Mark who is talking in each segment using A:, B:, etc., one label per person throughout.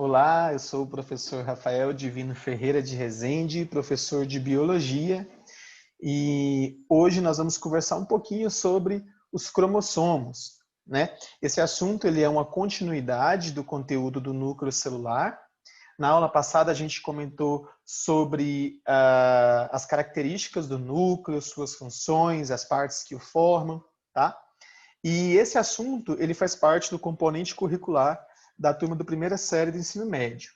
A: Olá, eu sou o professor Rafael Divino Ferreira de Rezende, professor de Biologia, e hoje nós vamos conversar um pouquinho sobre os cromossomos, né? Esse assunto ele é uma continuidade do conteúdo do núcleo celular. Na aula passada a gente comentou sobre as características do núcleo, suas funções, as partes que o formam, tá? E esse assunto ele faz parte do componente curricular da turma do primeira série do ensino médio,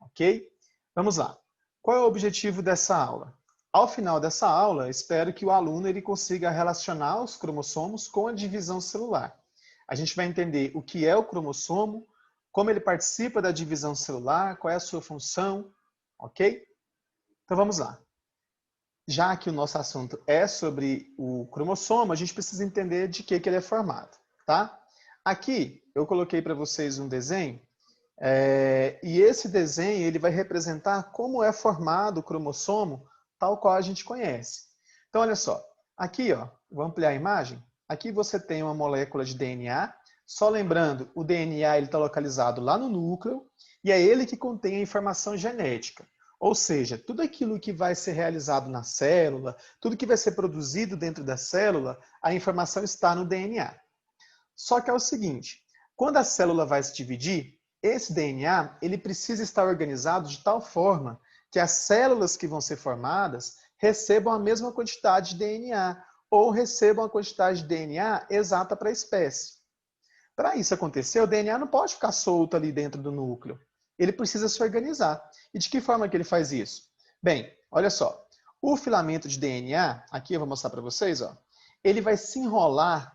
A: ok? Vamos lá. Qual é o objetivo dessa aula? Ao final dessa aula, espero que o aluno ele consiga relacionar os cromossomos com a divisão celular. A gente vai entender o que é o cromossomo, como ele participa da divisão celular, qual é a sua função, ok? Então vamos lá. Já que o nosso assunto é sobre o cromossomo, a gente precisa entender de que ele é formado, tá? Aqui eu coloquei para vocês um desenho, e esse desenho ele vai representar como é formado o cromossomo, tal qual a gente conhece. Então, olha só, aqui, ó, vou ampliar a imagem. Aqui você tem uma molécula de DNA. Só lembrando, o DNA está localizado lá no núcleo e é ele que contém a informação genética. Ou seja, tudo aquilo que vai ser realizado na célula, tudo que vai ser produzido dentro da célula, a informação está no DNA. Só que é o seguinte, quando a célula vai se dividir, esse DNA ele precisa estar organizado de tal forma que as células que vão ser formadas recebam a mesma quantidade de DNA ou recebam a quantidade de DNA exata para a espécie. Para isso acontecer, o DNA não pode ficar solto ali dentro do núcleo. Ele precisa se organizar. E de que forma que ele faz isso? Bem, olha só. O filamento de DNA, aqui eu vou mostrar para vocês, ó, ele vai se enrolar,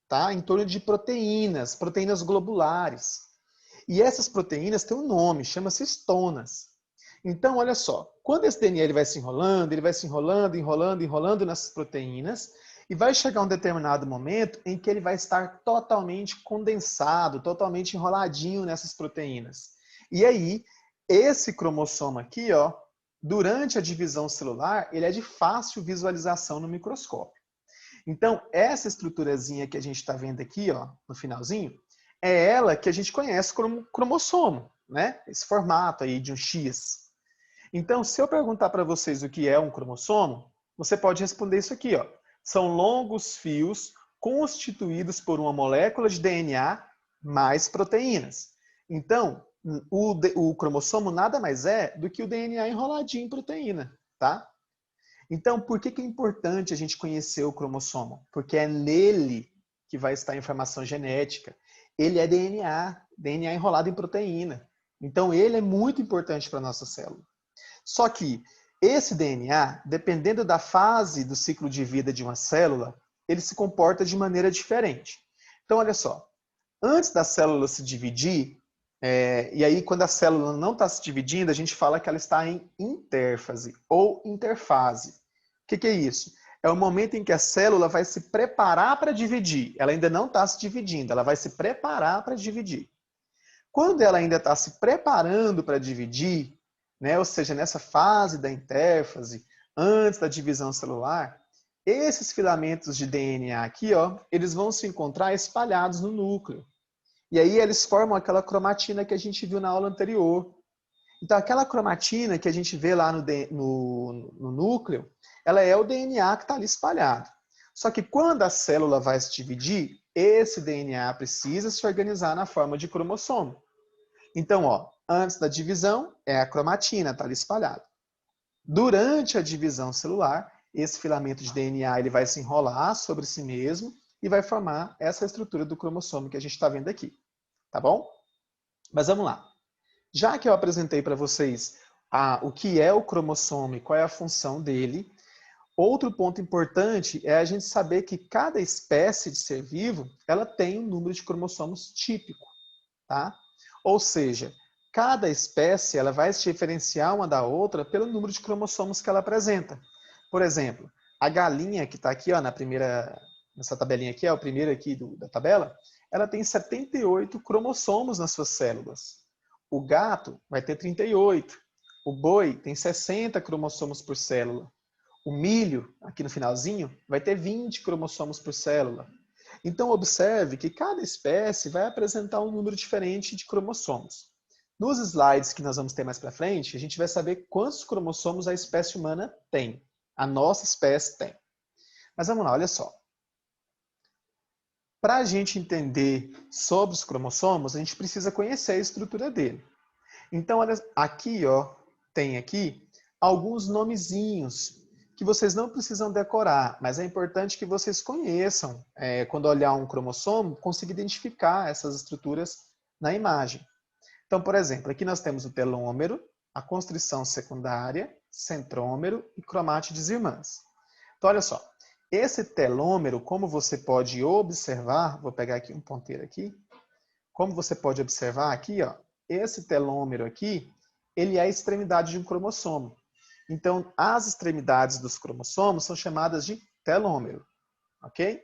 A: tá, em torno de proteínas globulares. E essas proteínas têm um nome, chama-se estonas. Então, olha só, quando esse DNA ele vai se enrolando, enrolando nessas proteínas, e vai chegar um determinado momento em que ele vai estar totalmente condensado, totalmente enroladinho nessas proteínas. E aí, esse cromossomo aqui, ó, durante a divisão celular, ele é de fácil visualização no microscópio. Então, essa estruturazinha que a gente está vendo aqui, ó, no finalzinho, é ela que a gente conhece como cromossomo, né? Esse formato aí de um X. Então, se eu perguntar para vocês o que é um cromossomo, você pode responder isso aqui, ó. São longos fios constituídos por uma molécula de DNA mais proteínas. Então, o cromossomo nada mais é do que o DNA enroladinho em proteína, tá? Então, por que é importante a gente conhecer o cromossomo? Porque é nele que vai estar a informação genética. Ele é DNA enrolado em proteína. Então, ele é muito importante para a nossa célula. Só que esse DNA, dependendo da fase do ciclo de vida de uma célula, ele se comporta de maneira diferente. Então, olha só, antes da célula se dividir, e aí quando a célula não está se dividindo, a gente fala que ela está em intérfase ou interfase. O que é isso? É o momento em que a célula vai se preparar para dividir. Ela ainda não está se dividindo, ela vai se preparar para dividir. Quando ela ainda está se preparando para dividir, né, ou seja, nessa fase da intérfase, antes da divisão celular, esses filamentos de DNA aqui, ó, eles vão se encontrar espalhados no núcleo. E aí eles formam aquela cromatina que a gente viu na aula anterior. Então, aquela cromatina que a gente vê lá no núcleo, ela é o DNA que está ali espalhado. Só que quando a célula vai se dividir, esse DNA precisa se organizar na forma de cromossomo. Então, ó, antes da divisão, é a cromatina, está ali espalhada. Durante a divisão celular, esse filamento de DNA ele vai se enrolar sobre si mesmo e vai formar essa estrutura do cromossomo que a gente está vendo aqui. Tá bom? Mas vamos lá. Já que eu apresentei para vocês o que é o cromossomo e qual é a função dele, outro ponto importante é a gente saber que cada espécie de ser vivo ela tem um número de cromossomos típico. Tá? Ou seja, cada espécie ela vai se diferenciar uma da outra pelo número de cromossomos que ela apresenta. Por exemplo, a galinha que está aqui ó, nessa tabelinha aqui, é o primeiro aqui da tabela, ela tem 78 cromossomos nas suas células. O gato vai ter 38. O boi tem 60 cromossomos por célula. O milho, aqui no finalzinho, vai ter 20 cromossomos por célula. Então, observe que cada espécie vai apresentar um número diferente de cromossomos. Nos slides que nós vamos ter mais para frente, a gente vai saber quantos cromossomos a espécie humana tem. A nossa espécie tem. Mas vamos lá, olha só. Para a gente entender sobre os cromossomos, a gente precisa conhecer a estrutura dele. Então, olha, aqui, ó, tem aqui alguns nomezinhos que vocês não precisam decorar, mas é importante que vocês conheçam, quando olhar um cromossomo, consiga identificar essas estruturas na imagem. Então, por exemplo, aqui nós temos o telômero, a constrição secundária, centrômero e cromátides irmãs. Então, olha só, esse telômero, como você pode observar, vou pegar aqui um ponteiro aqui, como você pode observar aqui, ó, esse telômero aqui, ele é a extremidade de um cromossomo. Então, as extremidades dos cromossomos são chamadas de telômero, ok?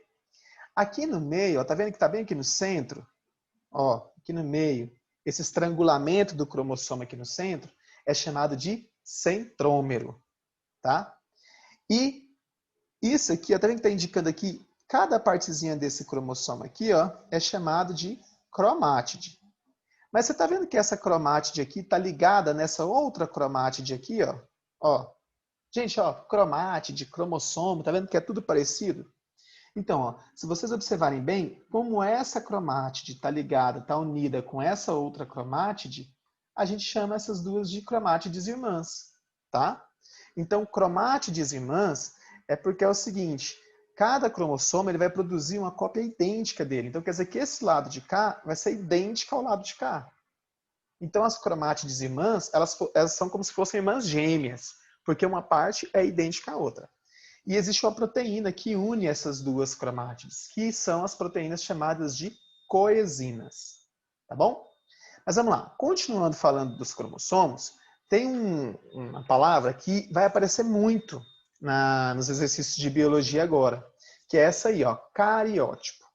A: Aqui no meio, ó, tá vendo que tá bem aqui no centro? Ó, aqui no meio, esse estrangulamento do cromossomo aqui no centro é chamado de centrômero, tá? E isso aqui, ó, tá vendo que tá indicando aqui, cada partezinha desse cromossomo aqui, ó, é chamado de cromátide. Mas você tá vendo que essa cromátide aqui tá ligada nessa outra cromátide aqui, ó? Ó. Gente, ó, cromátide, cromossomo, tá vendo que é tudo parecido? Então, ó, se vocês observarem bem, como essa cromátide está ligada, está unida com essa outra cromátide, a gente chama essas duas de cromátides irmãs, tá? Então, cromátides irmãs é porque é o seguinte, cada cromossomo ele vai produzir uma cópia idêntica dele. Então, quer dizer que esse lado de cá vai ser idêntico ao lado de cá. Então, as cromátides irmãs, elas são como se fossem irmãs gêmeas, porque uma parte é idêntica à outra. E existe uma proteína que une essas duas cromátides, que são as proteínas chamadas de coenzinas. Tá bom? Mas vamos lá. Continuando falando dos cromossomos, tem uma palavra que vai aparecer muito nos exercícios de biologia agora, que é essa aí, ó, cariótipo.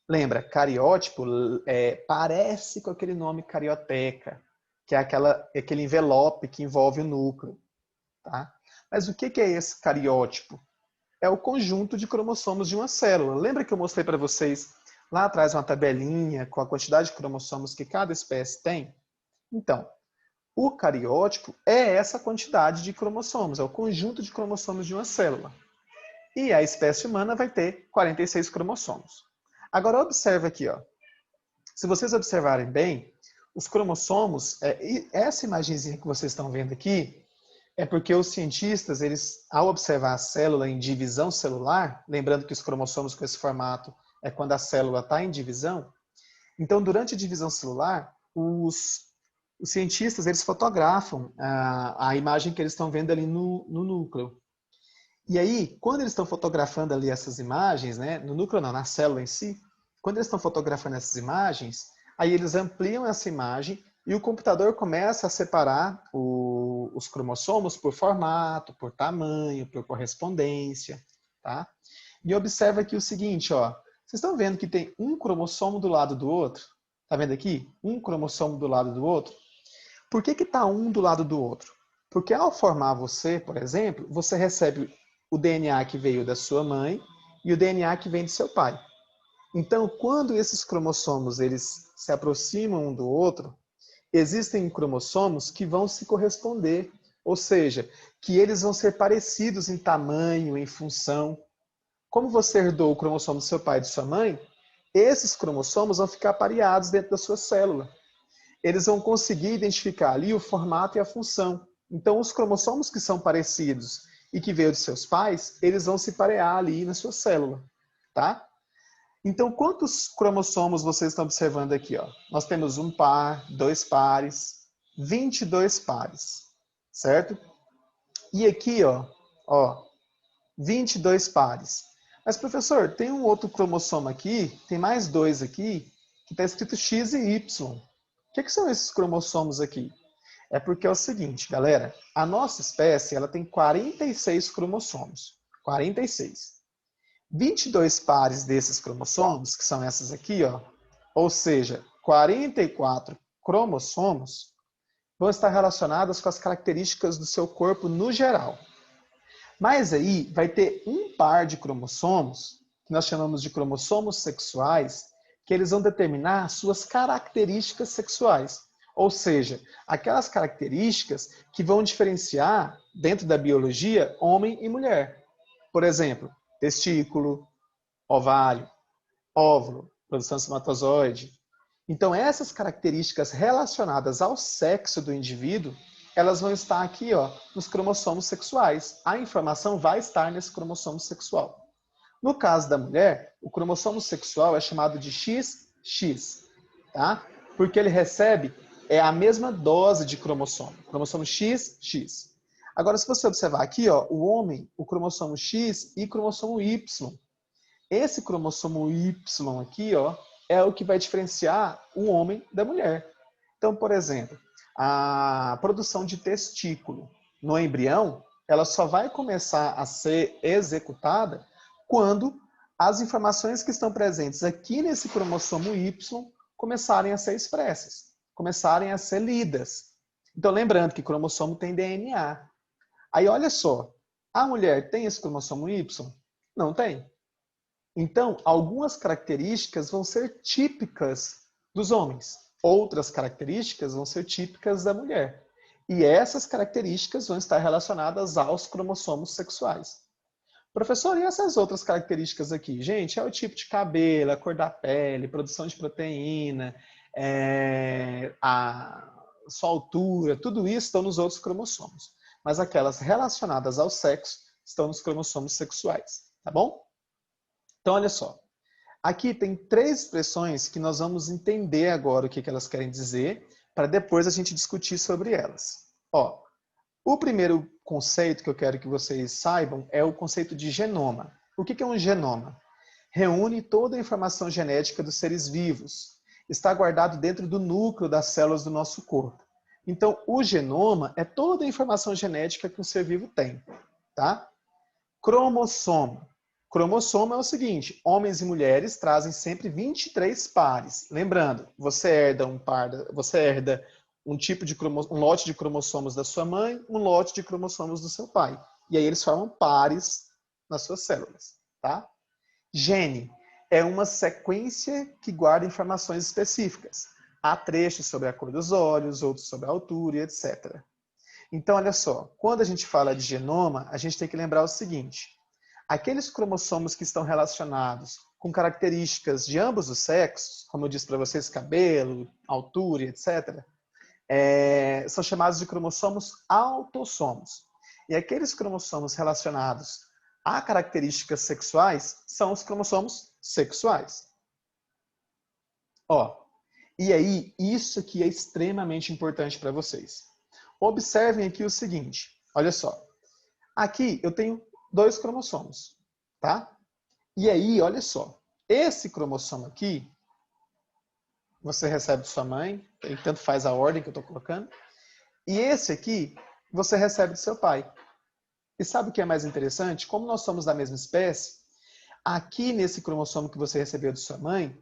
A: Lembra, cariótipo parece com aquele nome carioteca, que é aquele envelope que envolve o núcleo. Tá? Mas o que é esse cariótipo? É o conjunto de cromossomos de uma célula. Lembra que eu mostrei para vocês lá atrás uma tabelinha com a quantidade de cromossomos que cada espécie tem? Então, o cariótipo é essa quantidade de cromossomos, é o conjunto de cromossomos de uma célula. E a espécie humana vai ter 46 cromossomos. Agora observe aqui, ó. Se vocês observarem bem, os cromossomos, essa imagenzinha que vocês estão vendo aqui, é porque os cientistas, eles, ao observar a célula em divisão celular, lembrando que os cromossomos com esse formato é quando a célula está em divisão, então durante a divisão celular, os cientistas eles fotografam a imagem que eles estão vendo ali no núcleo. E aí, quando eles estão fotografando ali essas imagens, né, no núcleo não, na célula em si, quando eles estão fotografando essas imagens, aí eles ampliam essa imagem e o computador começa a separar os cromossomos por formato, por tamanho, por correspondência, tá? E observa aqui o seguinte, ó. Vocês estão vendo que tem um cromossomo do lado do outro? Tá vendo aqui? Um cromossomo do lado do outro. Por que que tá um do lado do outro? Porque ao formar você, por exemplo, você recebe o DNA que veio da sua mãe e o DNA que vem do seu pai. Então, quando esses cromossomos eles se aproximam um do outro, existem cromossomos que vão se corresponder, ou seja, que eles vão ser parecidos em tamanho, em função. Como você herdou o cromossomo do seu pai e de sua mãe, esses cromossomos vão ficar pareados dentro da sua célula. Eles vão conseguir identificar ali o formato e a função. Então, os cromossomos que são parecidos e que veio de seus pais, eles vão se parear ali na sua célula, tá? Então, quantos cromossomos vocês estão observando aqui? Ó? Nós temos um par, dois pares, 22 pares, certo? E aqui, ó 22 pares. Mas, professor, tem um outro cromossomo aqui, tem mais dois aqui, que está escrito X e Y. O que são esses cromossomos aqui? É porque é o seguinte, galera, a nossa espécie ela tem 46 cromossomos. 46. 22 pares desses cromossomos, que são essas aqui, ó, ou seja, 44 cromossomos, vão estar relacionados com as características do seu corpo no geral. Mas aí vai ter um par de cromossomos, que nós chamamos de cromossomos sexuais, que eles vão determinar suas características sexuais. Ou seja, aquelas características que vão diferenciar, dentro da biologia, homem e mulher. Por exemplo, testículo, ovário, óvulo, produção de espermatozoide. Então, essas características relacionadas ao sexo do indivíduo, elas vão estar aqui, ó, nos cromossomos sexuais. A informação vai estar nesse cromossomo sexual. No caso da mulher, o cromossomo sexual é chamado de XX, tá? Porque ele recebe a mesma dose de cromossomo XX. Agora, se você observar aqui, ó, o homem, o cromossomo X e o cromossomo Y. Esse cromossomo Y aqui, ó, é o que vai diferenciar o homem da mulher. Então, por exemplo, a produção de testículo no embrião, ela só vai começar a ser executada quando as informações que estão presentes aqui nesse cromossomo Y começarem a ser expressas, começarem a ser lidas. Então, lembrando que cromossomo tem DNA. Aí, olha só, a mulher tem esse cromossomo Y? Não tem. Então, algumas características vão ser típicas dos homens, outras características vão ser típicas da mulher. E essas características vão estar relacionadas aos cromossomos sexuais. Professor, e essas outras características aqui? Gente, é o tipo de cabelo, a cor da pele, produção de proteína, a sua altura, tudo isso estão nos outros cromossomos. Mas aquelas relacionadas ao sexo estão nos cromossomos sexuais, tá bom? Então, olha só. Aqui tem 3 expressões que nós vamos entender agora o que elas querem dizer, para depois a gente discutir sobre elas. Ó, o primeiro conceito que eu quero que vocês saibam é o conceito de genoma. O que é um genoma? Reúne toda a informação genética dos seres vivos. Está guardado dentro do núcleo das células do nosso corpo. Então, o genoma é toda a informação genética que um ser vivo tem. Tá? Cromossomo. Cromossomo é o seguinte, homens e mulheres trazem sempre 23 pares. Lembrando, você herda um tipo de um lote de cromossomos da sua mãe, um lote de cromossomos do seu pai. E aí eles formam pares nas suas células, tá? Gene é uma sequência que guarda informações específicas. Há trechos sobre a cor dos olhos, outros sobre a altura e etc. Então, olha só, quando a gente fala de genoma, a gente tem que lembrar o seguinte: aqueles cromossomos que estão relacionados com características de ambos os sexos, como eu disse para vocês, cabelo, altura, etc., são chamados de cromossomos autossomos. E aqueles cromossomos relacionados a características sexuais são os cromossomos sexuais. Ó, e aí, isso aqui é extremamente importante para vocês. Observem aqui o seguinte, olha só. Aqui eu tenho 2 cromossomos, tá? E aí, olha só, esse cromossomo aqui, você recebe de sua mãe, e tanto faz a ordem que eu estou colocando, e esse aqui, você recebe do seu pai. E sabe o que é mais interessante? Como nós somos da mesma espécie, aqui nesse cromossomo que você recebeu de sua mãe,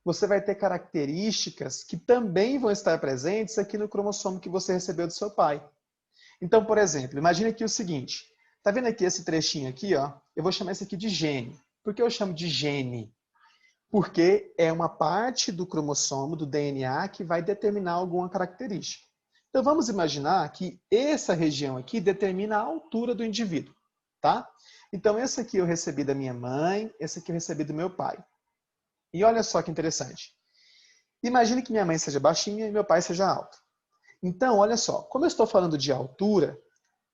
A: você vai ter características que também vão estar presentes aqui no cromossomo que você recebeu do seu pai. Então, por exemplo, imagine aqui o seguinte, tá vendo aqui esse trechinho aqui, ó? Eu vou chamar esse aqui de gene. Por que eu chamo de gene? Porque é uma parte do cromossomo, do DNA, que vai determinar alguma característica. Então, vamos imaginar que essa região aqui determina a altura do indivíduo, tá? Então, esse aqui eu recebi da minha mãe, esse aqui eu recebi do meu pai. E olha só que interessante. Imagine que minha mãe seja baixinha e meu pai seja alto. Então, olha só, como eu estou falando de altura,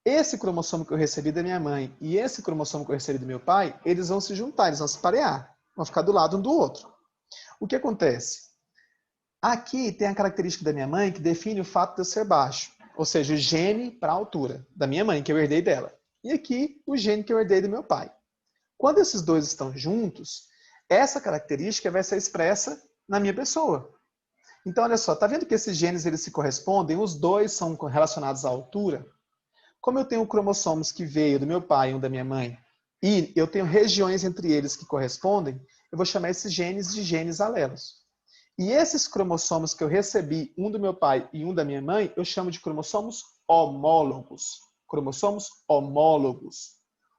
A: esse cromossomo que eu recebi da minha mãe e esse cromossomo que eu recebi do meu pai, eles vão se juntar, eles vão se parear, vão ficar do lado um do outro. O que acontece? Aqui tem a característica da minha mãe que define o fato de eu ser baixo, ou seja, o gene para a altura da minha mãe, que eu herdei dela. E aqui, o gene que eu herdei do meu pai. Quando esses dois estão juntos, essa característica vai ser expressa na minha pessoa. Então, olha só, tá vendo que esses genes eles se correspondem? Os dois são relacionados à altura. Como eu tenho cromossomos que veio do meu pai e um da minha mãe, e eu tenho regiões entre eles que correspondem, eu vou chamar esses genes de genes alelos. E esses cromossomos que eu recebi, um do meu pai e um da minha mãe, eu chamo de cromossomos homólogos. Cromossomos homólogos.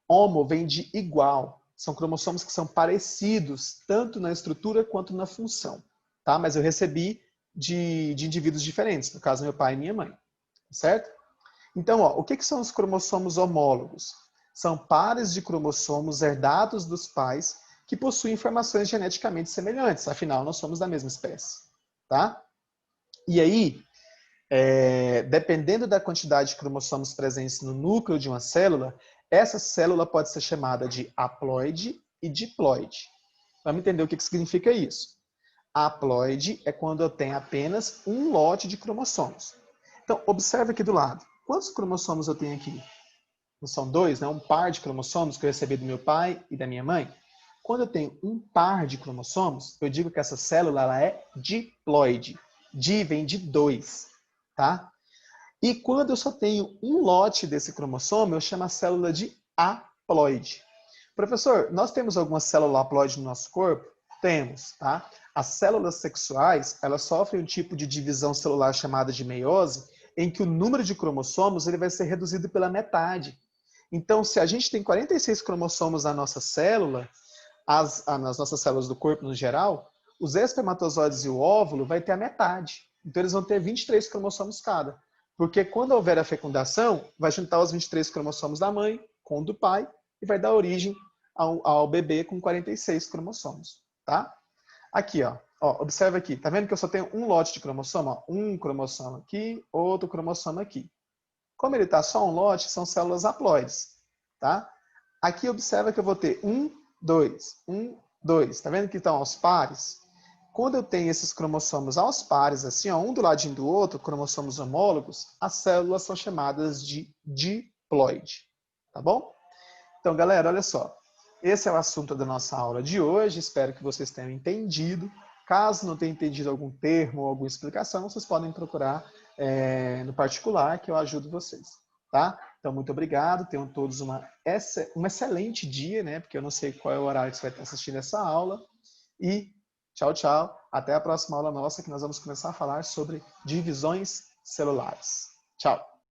A: Homo vem de igual. São cromossomos que são parecidos, tanto na estrutura quanto na função. Tá? Mas eu recebi de indivíduos diferentes, no caso, meu pai e minha mãe, certo? Então, ó, o que são os cromossomos homólogos? São pares de cromossomos herdados dos pais que possuem informações geneticamente semelhantes, afinal, nós somos da mesma espécie, tá? E aí, dependendo da quantidade de cromossomos presentes no núcleo de uma célula, essa célula pode ser chamada de haploide e diploide. Vamos entender o que significa isso. Haploide é quando eu tenho apenas um lote de cromossomos. Então, observe aqui do lado. Quantos cromossomos eu tenho aqui? Não são dois, né? Um par de cromossomos que eu recebi do meu pai e da minha mãe. Quando eu tenho um par de cromossomos, eu digo que essa célula ela é diploide. Di vem de dois, tá? E quando eu só tenho um lote desse cromossomo, eu chamo a célula de haploide. Professor, nós temos alguma célula haploide no nosso corpo? Temos, tá? As células sexuais, elas sofrem um tipo de divisão celular chamada de meiose, em que o número de cromossomos ele vai ser reduzido pela metade. Então, se a gente tem 46 cromossomos na nossa célula, nas nossas células do corpo no geral, os espermatozoides e o óvulo vai ter a metade. Então, eles vão ter 23 cromossomos cada. Porque quando houver a fecundação, vai juntar os 23 cromossomos da mãe com o do pai e vai dar origem ao bebê com 46 cromossomos, tá? Aqui, ó, observa aqui. Tá vendo que eu só tenho um lote de cromossomo? Ó, um cromossomo aqui, outro cromossomo aqui. Como ele tá só um lote, são células haploides, tá? Aqui observa que eu vou ter 1, 2, 1, 2. Tá vendo que estão aos pares? Quando eu tenho esses cromossomos aos pares, assim, ó, um do ladinho do outro, cromossomos homólogos, as células são chamadas de diploide, tá bom? Então, galera, olha só. Esse é o assunto da nossa aula de hoje. Espero que vocês tenham entendido. Caso não tenham entendido algum termo ou alguma explicação, vocês podem procurar no particular, que eu ajudo vocês, tá? Então, muito obrigado. Tenham todos um excelente dia, né? Porque eu não sei qual é o horário que você vai estar assistindo essa aula. E tchau, tchau. Até a próxima aula nossa, que nós vamos começar a falar sobre divisões celulares. Tchau.